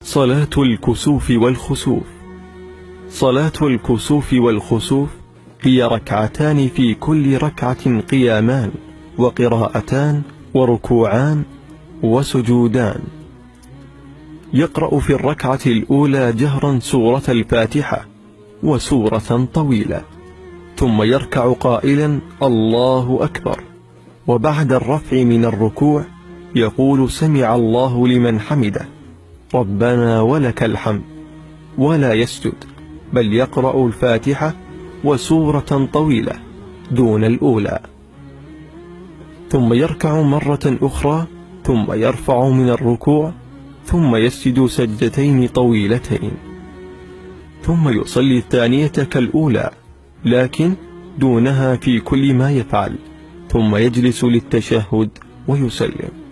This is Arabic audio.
صلاة الكسوف والخسوف. صلاة الكسوف والخسوف هي ركعتان، في كل ركعة قيامان وقراءتان وركوعان وسجودان. يقرأ في الركعة الأولى جهرا سورة الفاتحة وسورة طويلة، ثم يركع قائلا الله أكبر، وبعد الرفع من الركوع يقول سمع الله لمن حمده ربنا ولك الحمد، ولا يسجد، بل يقرأ الفاتحة وسورة طويلة دون الأولى، ثم يركع مرة أخرى، ثم يرفع من الركوع، ثم يسجد سجدتين طويلتين، ثم يصلي الثانية كالأولى لكن دونها في كل ما يفعل، ثم يجلس للتشهد ويسلم.